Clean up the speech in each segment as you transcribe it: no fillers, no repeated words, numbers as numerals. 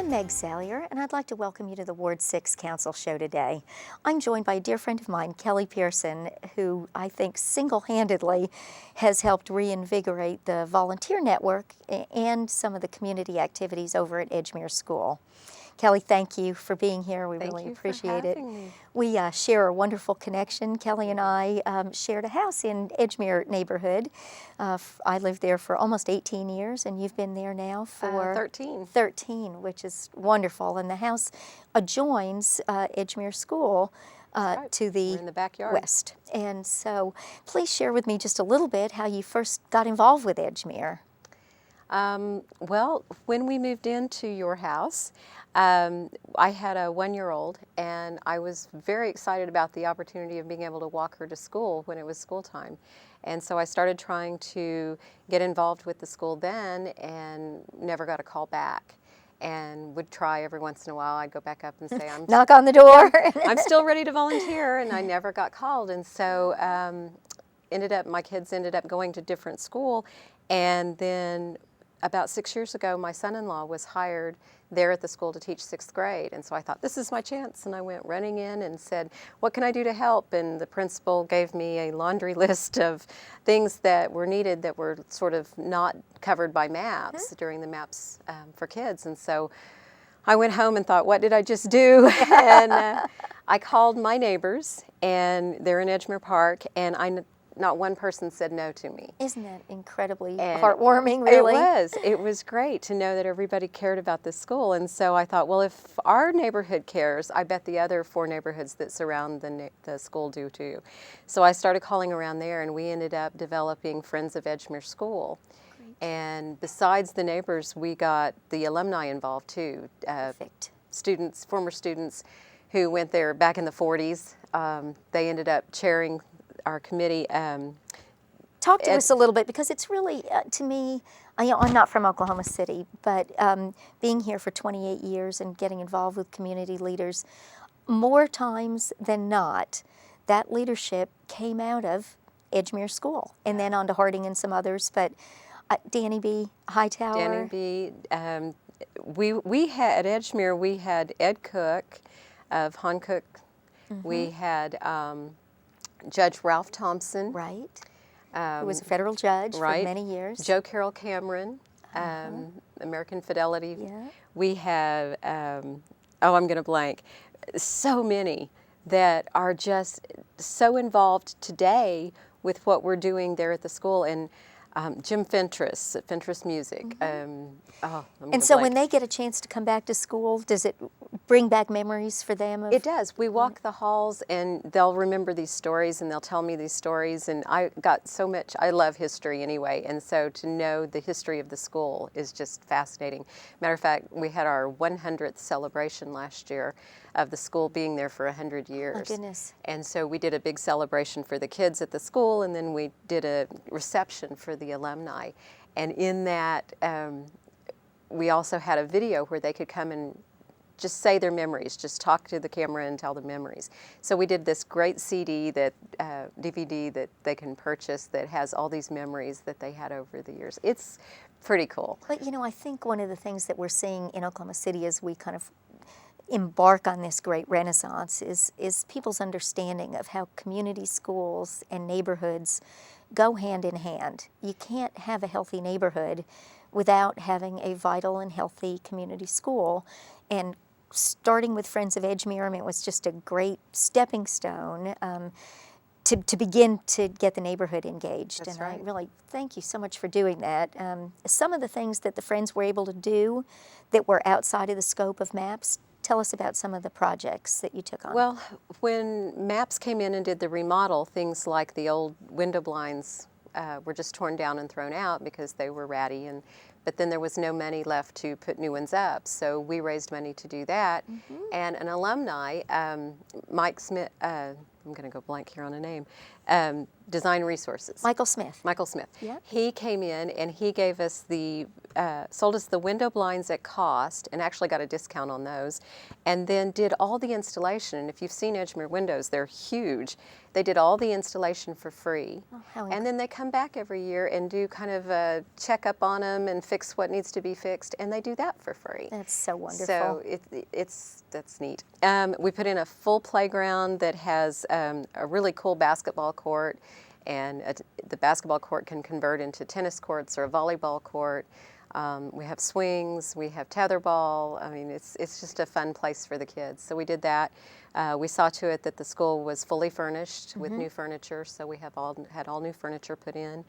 I'm Meg Salyer, and I'd like to welcome you to the Ward 6 Council Show today. I'm joined by a dear friend of mine, Kelly Pearson, who I think single-handedly has helped reinvigorate the volunteer network and some of the community activities over at Edgemere School. Kelly, thank you for being here. We really appreciate it. We share a wonderful connection. Kelly and I shared a house in Edgemere neighborhood. I lived there for almost 18 years, and you've been there now for 13. 13, which is wonderful. And the house adjoins Edgemere School to the, We're in the backyard. West. And so please share with me just a little bit how you first got involved with Edgemere. Well, when we moved into your house, I had a 1-year-old, and I was very excited about the opportunity of being able to walk her to school when it was school time. And so I started trying to get involved with the school then and never got a call back. And would try every once in a while. I'd go back up and say, I'm knock on the door. I'm still ready to volunteer, and I never got called. And so my kids ended up going to different school, and then about 6 years ago, my son-in-law was hired there at the school to teach 6th grade. And so I thought, this is my chance. And I went running in and said, what can I do to help? And the principal gave me a laundry list of things that were needed that were sort of not covered by MAPS during the MAPS for kids. And so I went home and thought, what did I just do? And I called my neighbors, and they're in Edgemere Park, and not one person said no to me. Isn't that incredibly heartwarming, really? It was great to know that everybody cared about this school. And so I thought, well, if our neighborhood cares, I bet the other 4 neighborhoods that surround the school do too. So I started calling around there, and we ended up developing Friends of Edgemere School. Great. And besides the neighbors, we got the alumni involved too. Perfect. Former students who went there back in the 40s. They ended up chairing our committee. Talk to us a little bit, because it's really, to me, I'm not from Oklahoma City, but being here for 28 years and getting involved with community leaders, more times than not, that leadership came out of Edgemere School and then on to Harding and some others, but Danny B. Hightower. Danny B. We had, at Edgemere, we had Ed Cook of Hancock. We had Judge Ralph Thompson. Right. Who was a federal judge for many years. Joe Carroll Cameron, American Fidelity. Yeah. We have, I'm going to blank, so many that are just so involved today with what we're doing there at the school. And Jim Fentress at Fentress Music. And so when they get a chance to come back to school, does it bring back memories for them? It does. We walk the halls, and they'll remember these stories, and they'll tell me these stories. And I got so much, I love history anyway, and so to know the history of the school is just fascinating. Matter of fact, we had our 100th celebration last year of the school being there for 100 years. Oh, goodness. And so we did a big celebration for the kids at the school, and then we did a reception for the alumni. And in that, we also had a video where they could come and just say their memories, just talk to the camera and tell the memories. So we did this great CD, DVD that they can purchase that has all these memories that they had over the years. It's pretty cool. But you know, I think one of the things that we're seeing in Oklahoma City as we kind of embark on this great renaissance is people's understanding of how community schools and neighborhoods go hand in hand. You can't have a healthy neighborhood without having a vital and healthy community school. And starting with Friends of Edgemere, I mean, it was just a great stepping stone to begin to get the neighborhood engaged. That's and right. I really thank you so much for doing that. Some of the things that the Friends were able to do that were outside of the scope of MAPS, tell us about some of the projects that you took on. Well, when MAPS came in and did the remodel, things like the old window blinds were just torn down and thrown out because they were ratty, but then there was no money left to put new ones up, so we raised money to do that. And an alumni, Mike Smith, I'm going to go blank here on a name, Design Resources. Michael Smith. Michael Smith. Yeah. He came in and he gave us the sold us the window blinds at cost and actually got a discount on those, and then did all the installation. And if you've seen Edgemere windows, they're huge. They did all the installation for free. Oh, and then they come back every year and do kind of a checkup on them and fix what needs to be fixed, and they do that for free. That's so wonderful. So that's neat. We put in a full playground that has a really cool basketball court, and the basketball court can convert into tennis courts or a volleyball court. We have swings, we have tetherball. I mean, it's just a fun place for the kids. So we did that. We saw to it that the school was fully furnished with new furniture, so we have had all new furniture put in.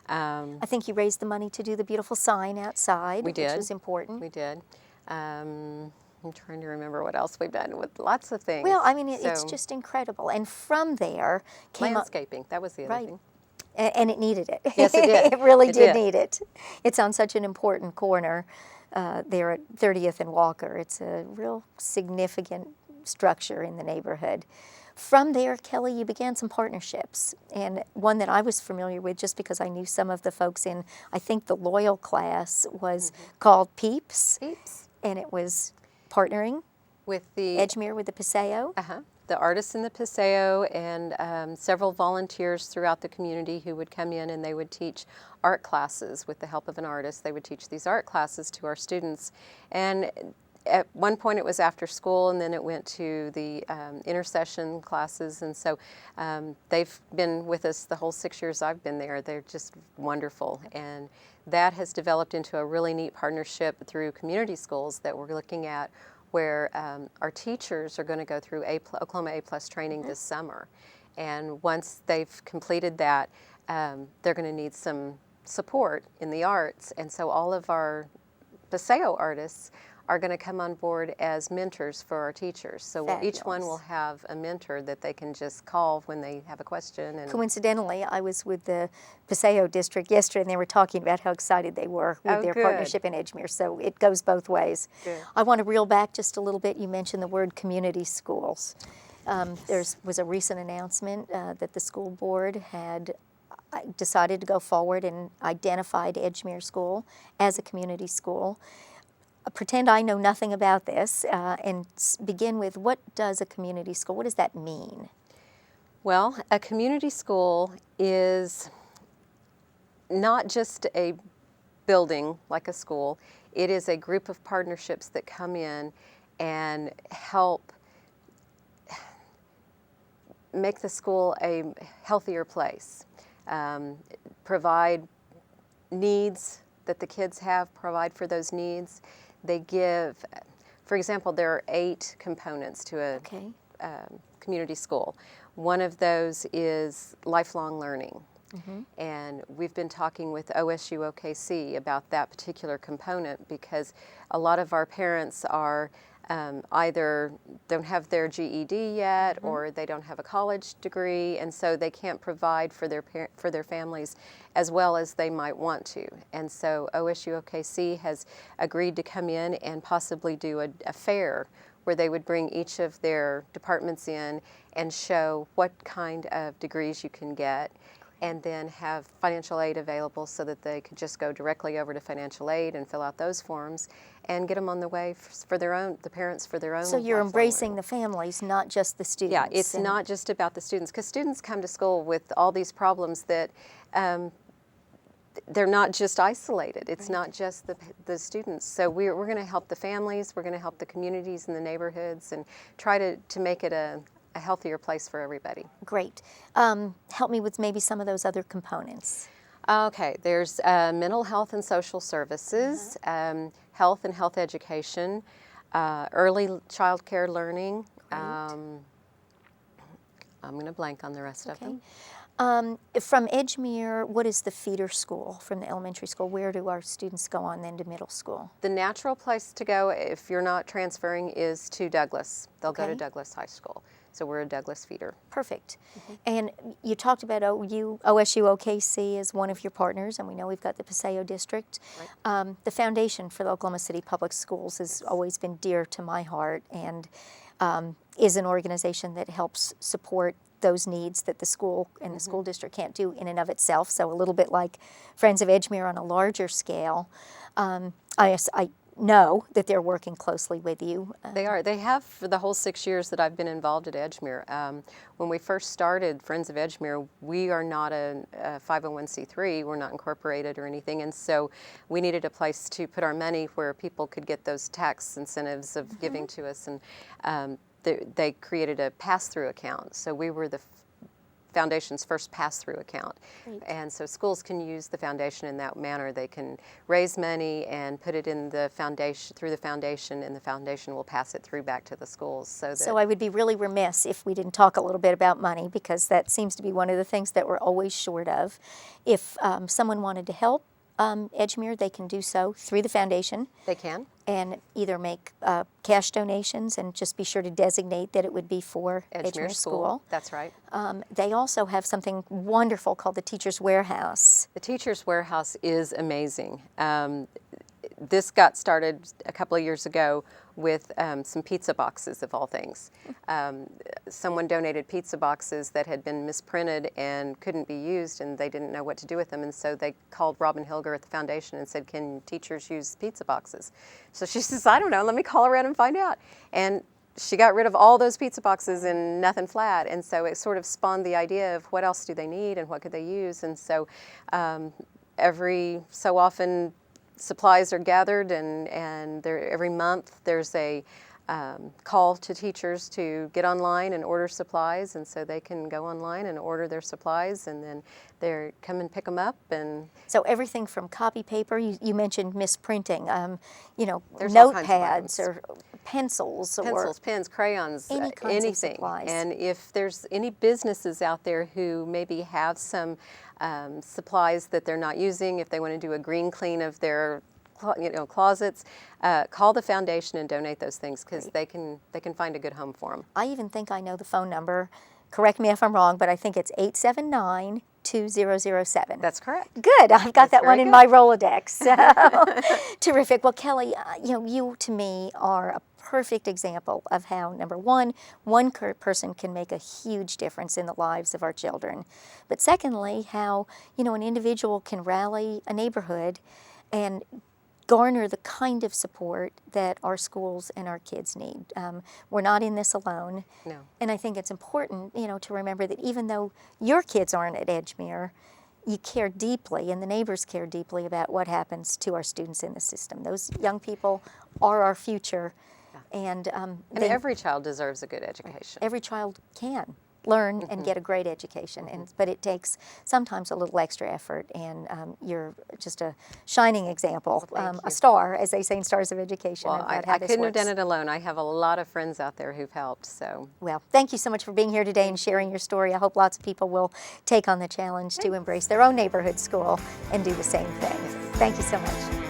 I think you raised the money to do the beautiful sign outside, which was important. We did. I'm trying to remember what else we've done with lots of things. Well, I mean, it's just incredible. And from there came landscaping. That was the other thing. And it needed it. Yes, it did. It really did need it. It's on such an important corner there at 30th and Walker. It's a real significant structure in the neighborhood. From there, Kelly, you began some partnerships, and one that I was familiar with just because I knew some of the folks in, I think the Loyal class was called Peeps. Peeps. And it was partnering with the Edgemere with the Paseo. The artists in the Paseo and several volunteers throughout the community who would come in and they would teach art classes with the help of an artist. They would teach these art classes to our students. And at one point it was after school, and then it went to the intercession classes. And so they've been with us the whole 6 years I've been there. They're just wonderful. And that has developed into a really neat partnership through community schools that we're looking at, where our teachers are going to go through Oklahoma A+ training this summer. And once they've completed that, they're going to need some support in the arts. And so all of our Paseo artists are going to come on board as mentors for our teachers. So each one will have a mentor that they can just call when they have a question. And coincidentally, I was with the Paseo district yesterday, and they were talking about how excited they were with their partnership in Edgemere. So it goes both ways. Good. I want to reel back just a little bit. You mentioned the word community schools. There was a recent announcement that the school board had decided to go forward and identified Edgemere School as a community school. Pretend I know nothing about this and begin with, what does a community school, what does that mean? Well, a community school is not just a building like a school. It is a group of partnerships that come in and help make the school a healthier place, provide needs that the kids have, provide for those needs. They give, for example, there are 8 components to a community school. One of those is lifelong learning. And we've been talking with OSU OKC about that particular component, because a lot of our parents are either don't have their GED yet, or they don't have a college degree, and so they can't provide for their families as well as they might want to. And so OSU OKC has agreed to come in and possibly do a fair where they would bring each of their departments in and show what kind of degrees you can get, and then have financial aid available so that they could just go directly over to financial aid and fill out those forms and get them on the way for the parents for their own. So you're embracing the families, not just the students. Yeah, it's not just about the students, because students come to school with all these problems that they're not just isolated. It's not just the students. So we're going to help the families, we're going to help the communities and the neighborhoods, and try to make it a healthier place for everybody. Great. Help me with maybe some of those other components. Okay, there's mental health and social services, health and health education, early child care learning. I'm going to blank on the rest of them. From Edgemere, what is the feeder school from the elementary school? Where do our students go on then to middle school? The natural place to go if you're not transferring is to Douglas. They'll go to Douglas High School. So we're a Douglas feeder. Perfect. And you talked about OSU OKC as one of your partners, and we know we've got the Paseo District. Right. The Foundation for the Oklahoma City Public Schools has always been dear to my heart, and is an organization that helps support those needs that the school and the school district can't do in and of itself, so a little bit like Friends of Edgemere on a larger scale. I know that they're working closely with you. They are. They have for the whole 6 years that I've been involved at Edgemere. When we first started Friends of Edgemere, we are not a 501c3. We're not incorporated or anything, and so we needed a place to put our money where people could get those tax incentives of giving to us, and they created a pass-through account. So we were the foundation's first pass-through account. Great. And so schools can use the foundation in that manner. They can raise money and put it in the foundation, through the foundation, and the foundation will pass it through back to the schools. So I would be really remiss if we didn't talk a little bit about money, because that seems to be one of the things that we're always short of. If someone wanted to help Edgemere, they can do so through the foundation. They can. And either make cash donations, and just be sure to designate that it would be for Edgemere School. That's right. They also have something wonderful called the Teacher's Warehouse. The Teacher's Warehouse is amazing. This got started a couple of years ago with some pizza boxes, of all things. Someone donated pizza boxes that had been misprinted and couldn't be used, and they didn't know what to do with them, and so they called Robin Hilger at the foundation and said, can teachers use pizza boxes? So she says, I don't know, let me call around and find out. And she got rid of all those pizza boxes and nothing flat, and so it sort of spawned the idea of what else do they need and what could they use. And so every so often supplies are gathered, and every month there's a call to teachers to get online and order supplies, and so they can go online and order their supplies, and then they come and pick them up. And so everything from copy paper, you mentioned misprinting, there's all kinds of notepads items. or pencils, Pens, crayons, any kinds of anything. supplies. And if there's any businesses out there who maybe have some supplies that they're not using, if they want to do a green clean of their closets, call the foundation and donate those things, because they can find a good home for them. I even think I know the phone number. Correct me if I'm wrong, but I think it's 879-2007. That's correct. Good. I've got that one in good. my Rolodex. So, terrific. Well, Kelly, you to me are a perfect example of how, number one person can make a huge difference in the lives of our children. But secondly, how, an individual can rally a neighborhood and garner the kind of support that our schools and our kids need. We're not in this alone. No. And I think it's important, to remember that even though your kids aren't at Edgemere, you care deeply, and the neighbors care deeply about what happens to our students in the system. Those young people are our future. Yeah. And every child deserves a good education. Every child can learn and get a great education, but it takes sometimes a little extra effort, and you're just a shining example, a star, as they say in Stars of Education. Well, about how I this couldn't have works. done it alone. I have a lot of friends out there who've helped. So, well, thank you so much for being here today and sharing your story. I hope lots of people will take on the challenge to embrace their own neighborhood school and do the same thing. Thank you so much.